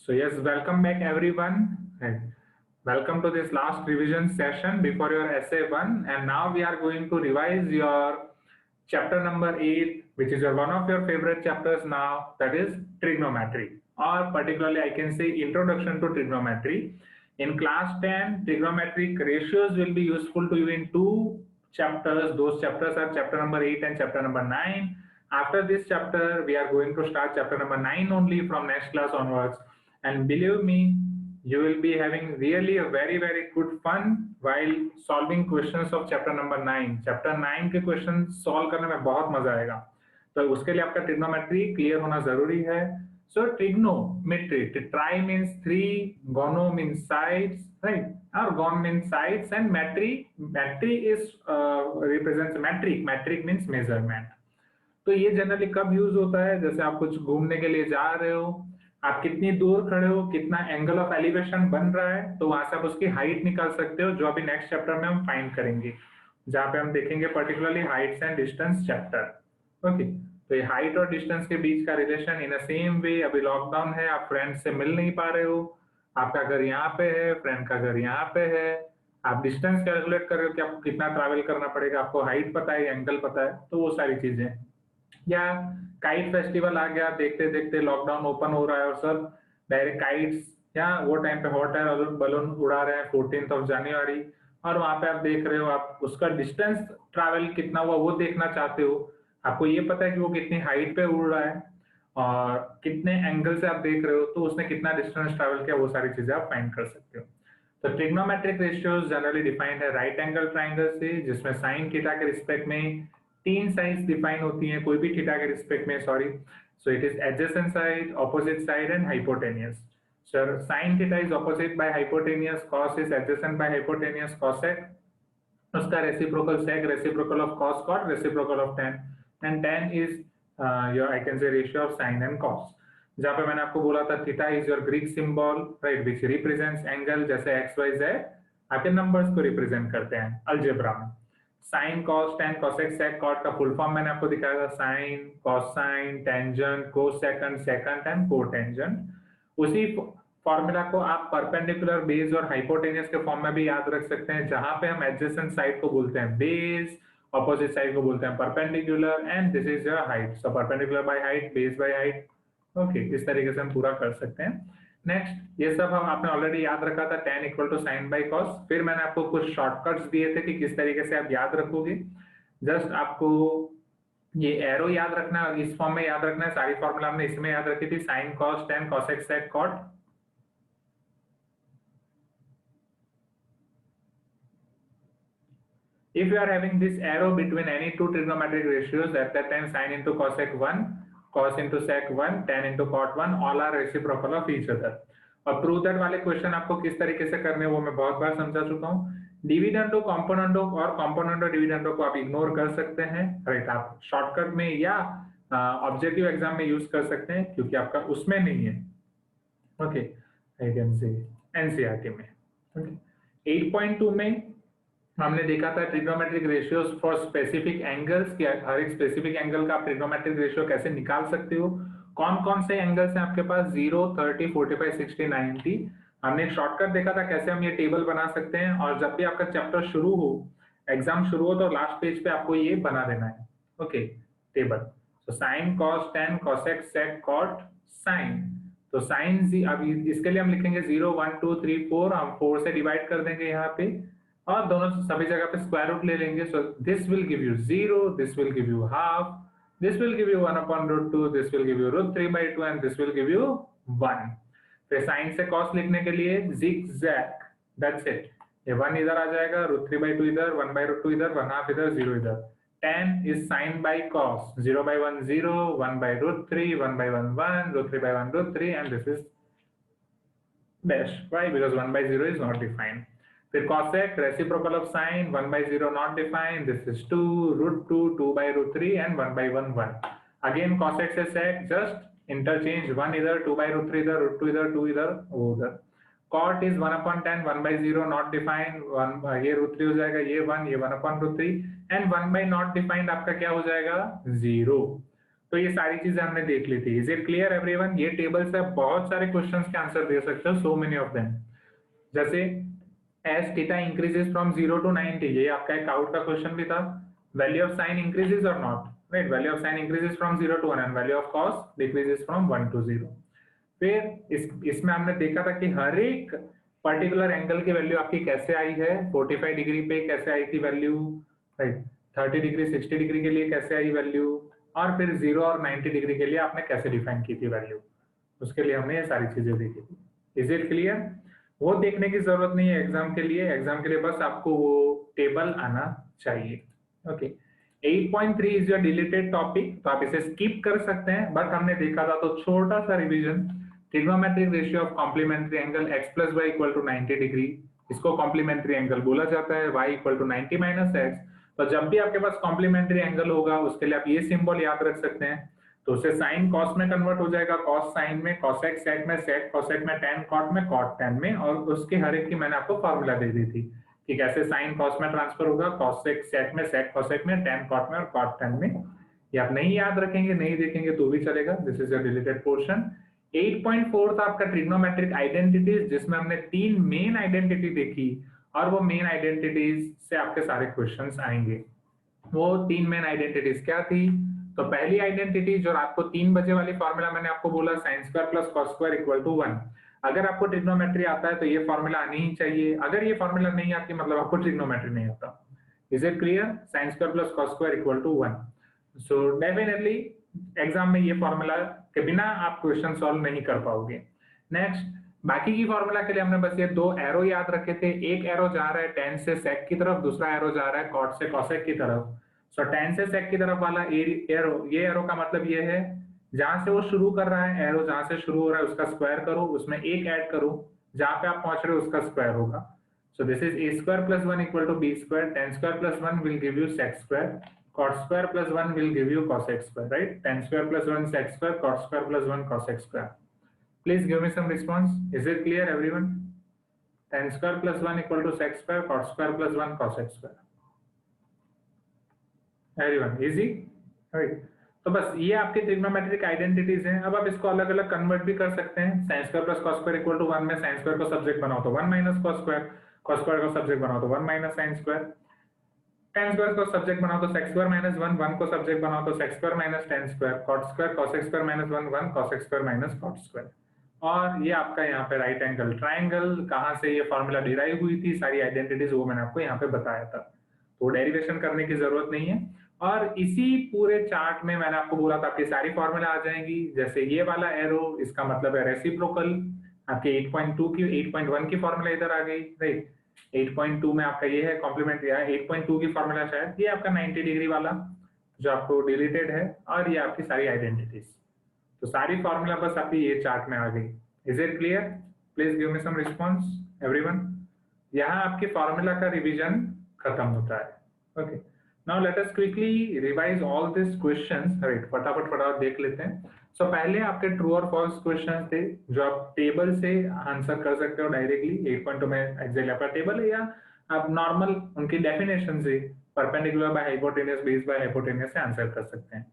So yes, welcome back everyone. And welcome to this last revision session before your essay one. And now we are going to revise your chapter number 8, which is one of your favorite chapters now, that is trigonometry, or particularly I can say introduction to trigonometry. In class 10, trigonometric ratios will be useful to you in two chapters. Those chapters are chapter number 8 and chapter number 9. After this chapter, we are going to start chapter number 9 only from next class onwards. And believe me, you will be having really a very good fun while solving questions of chapter number 9. Chapter 9 के question solve करने में बहुत मजा आएगा, तो उसके लिए आपका ट्रिग्नोमेट्री क्लियर होना जरूरी है. So trigonometry, tri means three, gono means sides, right? Or gon means sides, and metry is represents metric. Metric means measurement. तो ये जनरली कब यूज होता है? जैसे आप कुछ घूमने के लिए जा रहे हो, आप कितनी दूर खड़े हो, कितना एंगल ऑफ एलिवेशन बन रहा है, तो वहां से आप उसकी हाइट निकाल सकते हो, जो अभी नेक्स्ट चैप्टर में हम फाइंड करेंगे, जहां पे हम देखेंगे particularly Heights and distance chapter. Okay, तो ये हाइट और डिस्टेंस के बीच का relation in the same way. अभी लॉकडाउन है, आप फ्रेंड से मिल नहीं पा रहे हो, आपका घर यहाँ पे है, फ्रेंड का घर यहाँ पे है, आप डिस्टेंस कैलकुलेट कर रहे हो कि आपको कितना ट्रैवल करना पड़ेगा, आपको हाइट पता है, एंगल पता है, तो वो सारी चीजें. या काइट फेस्टिवल आ गया, देखते देखते लॉकडाउन ओपन हो रहा है और सब डायरेक्ट काइट्स, या वो टाइम पे हॉट एयर बलून उड़ा रहे हैं 14 जनवरी, और वहां पे आप देख रहे हो, आप उसका डिस्टेंस ट्रैवल कितना हुआ वो देखना चाहते हो. आपको ये पता है कि वो कितनी हाइट पे उड़ रहा है और कितने एंगल से आप देख रहे हो, तो उसने कितना डिस्टेंस ट्रैवल किया, वो सारी चीजें आप फाइंड कर सकते हो. तो ट्रिग्नोमेट्रिक रेशियोज जनरली डिफाइंड है राइट एंगल ट्राइंगल से, जिसमें साइन थीटा के रिस्पेक्ट में तीन साइड्स डिफाइन होती हैं, कोई भी थीटा के रिस्पेक्ट में, sorry. So it is adjacent side, opposite side and hypotenuse. Sir sine theta is opposite by hypotenuse, cos is adjacent by hypotenuse, cosec उसका reciprocal sec, reciprocal of cos cot, reciprocal of tan, and tan is your I can say ratio of sine and cos. जहां पे मैंने आपको बोला था theta is your Greek symbol, right, which represents angle, जैसे X Y Z आपके numbers को represent करते हैं अलजेब्रा में. Sine cos tan cosec sec cot का फुल फॉर्म मैंने आपको दिखाया था, sine cosine tangent cosecant secant and cotangent. उसी फॉर्मूला को आप परपेंडिकुलर बेस और हाइपोटेनियस के फॉर्म में भी याद रख सकते हैं, जहां पे हम एडजेसेंट साइड को बोलते हैं बेस, ऑपोजिट साइड को बोलते हैं perpendicular, and this is your height. So perpendicular by height, base by height. Okay, इस तरीके से हम पूरा कर सकते हैं. नेक्स्ट, ये सब हम आपने ऑलरेडी याद रखा था, tan equal to sine by cos. फिर मैंने आपको कुछ शॉर्टकट्स दिए थे कि किस तरीके से आप याद रखोगे. जस्ट आपको ये एरो याद रखना है और इस फॉर्म में याद रखना है. सारी फॉर्मूला हमने इसमें याद रखी थी, sine cos tan cosec sec cot. If you are having this arrow between any two trigonometric ratios, at that time sin into cosec 1, cos into sec 1, tan into cot 1, all are reciprocal of each other. और prove that वाले question आपको किस तरीके से करने हैं वो मैं बहुत बार समझा चुका हूँ. डिविडेंडो कॉम्पोनेंडो और कॉम्पोनेंडो डिविडेंडो को आप इग्नोर कर सकते हैं, राइट. आप शॉर्टकट में या ऑब्जेक्टिव एग्जाम में यूज कर सकते हैं, क्योंकि आपका उसमें नहीं है. ओके, आई कैन से एनसीईआरटी में. ओके, 8.2 में हमने देखा था trigonometric ratios for specific angles, कि हर एक स्पेसिफिक एंगल का आप ट्रिग्नोमेट्रिक रेशियो कैसे निकाल सकते हो. कौन कौन से एंगल्स हैं आपके पास, 0, 30, 45, 60, 90. हमने एक शॉर्टकट देखा था कैसे हम ये टेबल बना सकते हैं, और जब भी आपका चैप्टर शुरू हो, एग्जाम शुरू हो, तो लास्ट पेज पे आपको ये बना देना है. Okay, table. तो sine cos tan cosec sec cot sine. तो साइन, अब इसके लिए हम लिखेंगे 0, 1, 2, 3, 4. हम 4 से डिवाइड कर देंगे यहाँ पे, और दोनों सभी जगह पे स्क्वायर रूट ले लेंगे. So this will give you 0, this will give you half, this will give you 1 upon root 2, this will give you root 3 by 2, and this will give you 1. फिर साइन से कॉस लिखने के लिए zigzag, that's it. ये 1 इधर आ जाएगा, root 3 by 2 इधर, 1 by root 2 इधर, 1 half इधर, 0 इधर. tan is sin by cos, 0 by 1 0, 1 by root 3, 1 by 1 1, root 3 by 1 root 3, and this is dash. Why? Because 1 by 0 is not defined. फिर cosec, reciprocal of sine, 1 by 0 not defined, this is 2, root 2, 2 by root 3, and 1 by 1 1. Again cosec से sec, just interchange, 1 इधर, 2 by root 3 इधर, root 2 इधर, 2 इधर, वो उधर. cot is 1 upon 10, 1 by 0 not defined, 1 ये root 3 हो जाएगा, ये 1 upon root 3, and 1 by not defined आपका क्या हो जाएगा, 0. तो ये सारी चीजें हमने देख ली थी। Is it clear everyone? ये टेबल से आप बहुत सारे क्वेश्चंस के आंसर दे सकते हो, सो मेनी ऑफ देम। जैसे S theta increases from 0 to 90, ये आपका एक आउट का क्वेश्चन भी था। वैल्यू ऑफ साइन इंक्रीजेस और not, right? Value of sine increases from 0 to 1 and value of cos decreases from 1 to 0। फिर इसमें हमने देखा था कि हर एक पर्टिकुलर एंगल की वैल्यू आपकी कैसे आई है। 45 डिग्री पे कैसे आई थी वैल्यू, राइट? 30 डिग्री 60 डिग्री के लिए कैसे आई वैल्यू, और फिर 0 और 90 डिग्री के लिए आपने कैसे डिफाइन की थी वैल्यू, उसके लिए हमने ये सारी चीजें देखी थी। Is it clear? वो देखने की जरूरत नहीं है एग्जाम के लिए। एग्जाम के लिए बस आपको वो टेबल आना चाहिए। Okay, 8.3 is your deleted topic, तो आप इसे स्किप कर सकते हैं। बट हमने देखा था तो छोटा सा revision, trigonometric ratio of complementary angle x plus y equal to 90 degree, इसको कॉम्प्लीमेंट्री एंगल बोला जाता है। y equal to 90 minus x. तो जब भी आपके पास कॉम्प्लीमेंट्री एंगल होगा उसके लिए आप ये सिंबल याद रख सकते हैं। तो उससे साइन कॉस में कन्वर्ट हो जाएगा, कॉस साइन में, कॉसेक सेक में, सेक कॉसेक में, टैन कॉट में, कॉट टैन में, और उसके हर एक की मैंने आपको फॉर्मूला दे दी थी कि कैसे साइन कॉस में ट्रांसफर होगा, कॉसेक सेक में, सेक कॉसेक में, टैन कॉट में और कॉट टैन में। ये आप नहीं याद रखेंगे, नहीं देखेंगे तो भी चलेगा। This is a deleted portion. 8.4 था आपका ट्रिग्नोमेट्रिक आइडेंटिटीज, जिसमें हमने 3 मेन आइडेंटिटी देखी, और वो मेन आइडेंटिटीज से आपके सारे क्वेश्चंस आएंगे। वो 3 मेन आइडेंटिटीज क्या थी? तो पहली आइडेंटिटी जो रात को 3 बजे वाली फॉर्मूला मैंने आपको बोला, sine square plus cos square equal to 1। अगर आपको ट्रिग्नोमेट्री आता है तो ये फॉर्मूला आनी ही चाहिए। अगर ये फॉर्मूला नहीं आती मतलब आपको ट्रिग्नोमेट्री नहीं आता। Is it clear? Sine square plus cos square equal to 1। So definitely exam में ये फॉर्मूला के बिना आप क्वेश्चन सॉल्व नहीं कर पाओगे। नेक्स्ट, बाकी की फॉर्मूला के लिए हमने बस ये 2 एरो याद रखे थे। एक एरो जा रहा है टेन से सेक की तरफ, दूसरा एरो जा रहा है कॉट से कॉसेक की तरफ। सो टेन से सेक की तरफ वाला एरो, ये एरो का मतलब ये है जहां से वो शुरू कर रहा है, एरो जहां से शुरू हो रहा है उसका स्क्वायर करो, उसमें एक ऐड करो, जहां पे आप पहुंच रहे हो उसका स्क्वायर होगा। So this is a square plus 1 equal to b square, tan square plus 1 will give you sec square, cot square plus 1 will give you cosec square, right? Tan square plus 1 sec square, cot square plus 1 cosec square. Please give me some response. Is it clear everyone? Tan square plus 1 equal to sec square, cot square plus 1 cosec square. Everyone, easy? Right. तो बस ये आपके trigonometric identities हैं। अब आप इसको अलग अलग कन्वर्ट भी कर सकते हैं। Sine square plus cos square equal to 1 में साइन स्क्वायर को सब्जेक्ट बनाओ तो 1 minus cos square, cos square को सब्जेक्ट बनाओ तो 1 minus sine square, tan square को सब्जेक्ट बनाओ तो sec स्क्वायर माइनस 1, 1 को सब्जेक्ट बनाओ तो sec square minus tan square, cot square cosec square minus 1, 1 cosec square minus cot square. और ये आपका यहाँ पे राइट एंगल ट्राइंगल, कहाँ से ये फॉर्मूला डिराइव हुई थी, सारी आइडेंटिटीज वो मैंने आपको यहाँ पे बताया था, तो डेरिवेशन करने की जरूरत नहीं है। और इसी पूरे चार्ट में मैंने आपको बोला था आपकी सारी फॉर्मूला आ जाएंगी। जैसे ये वाला एरो, इसका मतलब है रेसिप्रोकल। आपके 8.2 की 8.1 की फॉर्मूला इधर आ गई, राइट? 8.2 में आपका ये है कॉम्प्लीमेंट्री, 8.2 की फॉर्मूला शायद ये आपका 90 डिग्री वाला जो आपको डिलीटेड है, और ये आपकी सारी आइडेंटिटीज। तो सारी फॉर्मूला बस आपकी ये चार्ट में आ गई। Is it clear? Please give me some response everyone. यहाँ आपकी फॉर्मूला का रिवीजन खत्म होता है। Okay, now let us quickly revise all this questions, right? फटाफट फटाफट देख लेते हैं। सो पहले आपके ट्रू और फॉल्स क्वेश्चंस थे जो आप टेबल से आंसर कर सकते हो डायरेक्टली। 8.2 में एग्जैक्टली आपका टेबल है, या आप नॉर्मल उनकी डेफिनेशन से perpendicular by hypotenuse, base by hypotenuse से आंसर कर सकते हैं।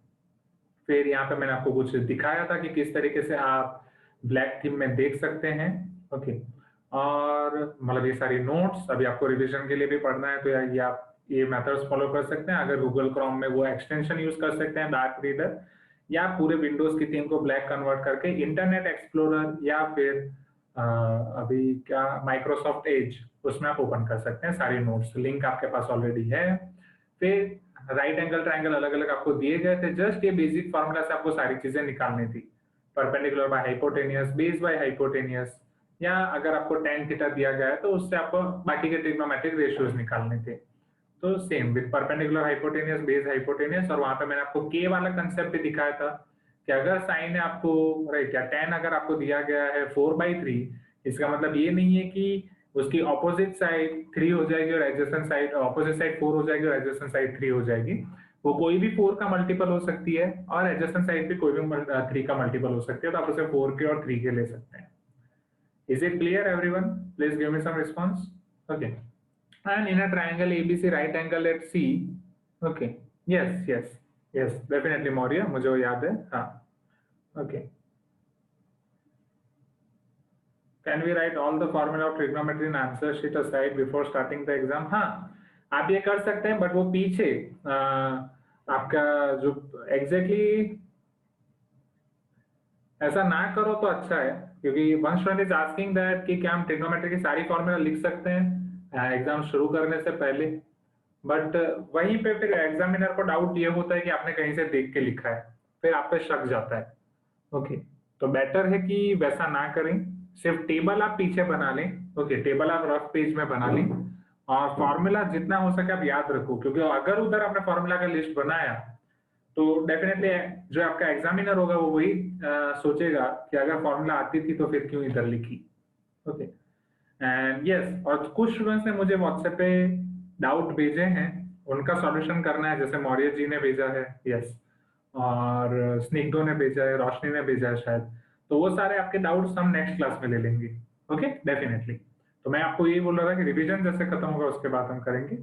फिर यहाँ पे मैंने आपको कुछ दिखाया था कि किस तरीके से आप ब्लैक थीम में देख सकते हैं। ओके, और मतलब ये सारी नोट्स अभी आपको रिवीजन के लिए भी पढ़ना है तो ये आप ये मेथड्स फॉलो कर सकते हैं। अगर गूगल क्रोम में वो एक्सटेंशन यूज कर सकते हैं डार्क रीडर, या पूरे विंडोज की थीम को ब्लैक कन्वर्ट करके इंटरनेट एक्सप्लोरर, या फिर अभी क्या माइक्रोसॉफ्ट एज, उसमें आप ओपन कर सकते हैं सारी नोट्स। लिंक आपके पास ऑलरेडी है। फिर राइट एंगल ट्रायंगल अलग अलग आपको दिए गए थे। जस्ट ये बेसिक फार्मूला से आपको सारी चीजें निकालनी थी। Perpendicular by hypotenuse, base by hypotenuse, या अगर आपको tan थीटा दिया गया है तो उससे आपको बाकी के ट्रिग्नोमेट्रिक रेशियोज निकालने थे। तो same with perpendicular hypotenuse, base hypotenuse, और वहां पे मैंने आपको के वाला कंसेप्ट भी दिखाया था कि अगर साइन है आपको, राइट, क्या tan अगर आपको दिया गया है 4/3, इसका मतलब ये नहीं है कि उसकी ऑपोजिट साइड 3 हो जाएगी और एडजेसेंट साइड, ऑपोजिट साइड 4 हो जाएगी और एडजेसेंट साइड 3 हो जाएगी। वो कोई भी 4 का मल्टीपल हो सकती है, और एडजेसेंट साइड भी कोई भी 3 का मल्टीपल हो सकती है। तो आप उसे 4 के और 3 के ले सकते हैं। Is it clear everyone? Please give me some response. Okay. And in a triangle ABC, right angle at C. Okay. Yes, yes. Yes definitely Maurya, मुझे वो याद है। हाँ okay. Can we write all the formula of trigonometry in answer sheet aside before starting the exam? हाँ आप ये कर सकते हैं, बट वो पीछे आपका जो एग्जैक्टली ऐसा ना करो तो अच्छा है, क्योंकि one student is asking that कि क्या हम ट्रिग्नोमेट्री की सारी फॉर्मूला लिख सकते हैं एग्जाम शुरू करने से पहले। बट वहीं पे फिर एग्जामिनर को डाउट ये होता है कि आपने कहीं से देख के लिखा है, फिर आप पे शक जाता है। ओके, तो बेटर है कि वैसा ना करें, सिर्फ टेबल आप पीछे बना लें। ओके, टेबल आप रफ पेज में बना लें और फॉर्मूला जितना हो सके आप याद रखो, क्योंकि अगर उधर आपने फॉर्मूला का लिस्ट बनाया तो डेफिनेटली जो आपका एग्जामिनर होगा वो वही सोचेगा कि अगर फॉर्मूला आती थी तो फिर क्यों इधर लिखी। ओके एंड यस, और कुछ स्टूडेंट्स ने मुझे व्हाट्सएप पे डाउट भेजे हैं, उनका सॉल्यूशन करना है, जैसे मौर्य जी ने भेजा है, यस, और स्निग्धो ने भेजा है, रोशनी ने भेजा है शायद। तो वो सारे आपके डाउट्स हम नेक्स्ट क्लास में ले लेंगे। Okay definitely. तो मैं आपको यही बोल रहा था कि रिवीजन जैसे खत्म होगा उसके बाद हम करेंगे।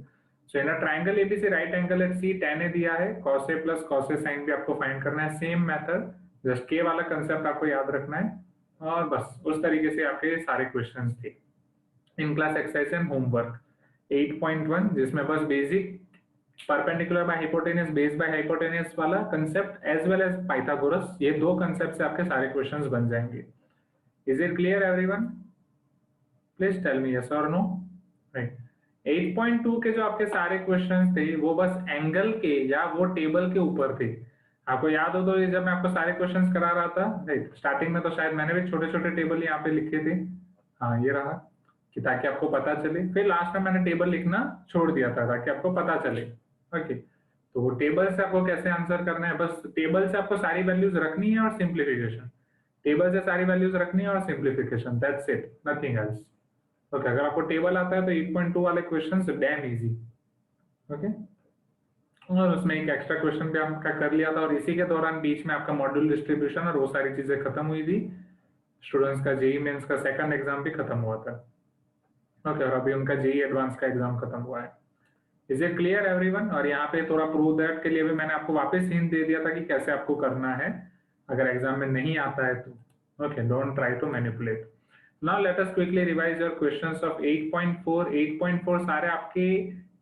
So in a triangle ABC right angle at C tan A दिया है, cos A plus cos A sin भी आपको फाइंड करना है, सेम मेथड, जस्ट के वाला कंसेप्ट आपको याद रखना है, और बस उस तरीके से आपके सारे क्वेश्चंस थे in class exercise and homework 8.1, जिसमें बस basic perpendicular by hypotenuse, base by hypotenuse वाला concept as well as Pythagoras, ये दो कंसेप्ट से आपके सारे क्वेश्चंस बन जाएंगे। Is it clear everyone? Please tell me yes और नो। राइट, 8.2 के जो आपके सारे क्वेश्चंस थे वो बस एंगल के या वो टेबल के ऊपर थे। आपको याद हो तो ये जब मैं आपको सारे क्वेश्चंस करा रहा था, राइट, स्टार्टिंग में तो शायद मैंने भी छोटे छोटे टेबल यहाँ पे लिखे थे। हाँ ये रहा, कि ताकि आपको पता चले, फिर लास्ट में मैंने टेबल लिखना छोड़ दिया था ताकि आपको पता चले। ओके, तो वो टेबल से आपको कैसे आंसर करना है, बस टेबल से आपको सारी वैल्यूज रखनी है और सिंप्लीफिकेशन, टेबल से सारी वैल्यूज रखनी है और simplification, that's it, nothing else. Okay, अगर आपको टेबल आता है तो 8.2 वाले क्वेश्चंस डैम इजी। ओके, और उसमें एक एक्स्ट्रा क्वेश्चन भी आपका कर लिया था, और इसी के दौरान बीच में आपका मॉड्यूल डिस्ट्रीब्यूशन और वो सारी चीजें खत्म हुई थी। स्टूडेंट्स का जेई मेंस का सेकंड एग्जाम भी खत्म हुआ था। ओके, और अभी उनका जेई एडवांस का एग्जाम खत्म हुआ है। Is it clear everyone? और यहाँ पे थोड़ा प्रूव दैट के लिए भी मैंने आपको वापस हिंट दे दिया था कि कैसे आपको करना है अगर एग्जाम में नहीं आता है तो। Okay, don't try to manipulate. Now let us quickly revise your questions of 8.4। 8.4 सारे आपके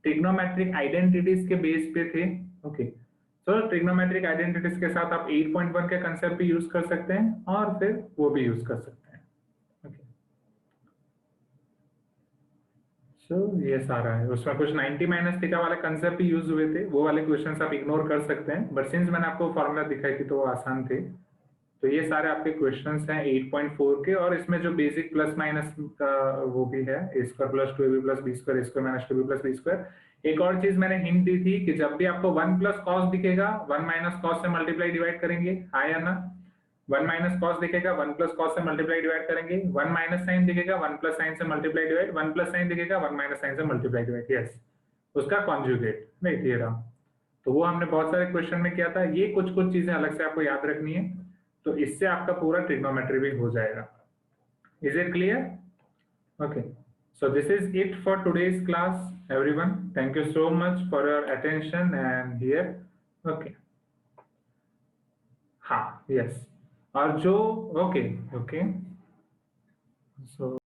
ट्रिग्नोमेट्रिक आइडेंटिटीज के बेस पे थे। ओके, सो ट्रिग्नोमेट्रिक आइडेंटिटीज के साथ आप 8.1 के कंसेप्ट भी यूज कर सकते हैं और फिर वो भी यूज कर सकते हैं। ओके, सो ये सारा है, उसमें कुछ 90 माइनस थीटा वाले कंसेप्ट भी यूज हुए थे, वो वाले क्वेश्चंस आप इग्नोर कर सकते हैं, बट सिंस मैंने आपको फॉर्मूला दिखाई थी तो वो आसान थे। तो ये सारे आपके क्वेश्चंस हैं 8.4 के, और इसमें जो बेसिक प्लस माइनस का वो भी है, A square plus 2ab plus B square, A square minus 2b plus B square. एक और चीज मैंने हिंट दी थी कि जब भी आपको 1 प्लस कॉस दिखेगा, 1 माइनस कॉस से मल्टीप्लाई डिवाइड करेंगे, हाँ या ना? 1 माइनस कॉस दिखेगा, 1 प्लस कॉस से मल्टीप्लाई डिवाइड करेंगे, 1 माइनस साइन दिखेगा, 1 प्लस साइन से मल्टीप्लाई डिवाइड, 1 प्लस साइन दिखेगा, 1 माइनस साइन से मल्टीप्लाई डिवाइड, यस, उसका कॉन्जुगेट, नहीं ये रहा। तो वो हमने बहुत सारे क्वेश्चन में किया था, ये कुछ कुछ चीजें अलग से आपको याद रखनी है, तो इससे आपका पूरा ट्रिग्नोमेट्री भी हो जाएगा। Is it clear? Okay, so this is it for today's class everyone. Thank you so much for your attention and here. Okay, हाँ, yes, और जो, ओके ओके, सो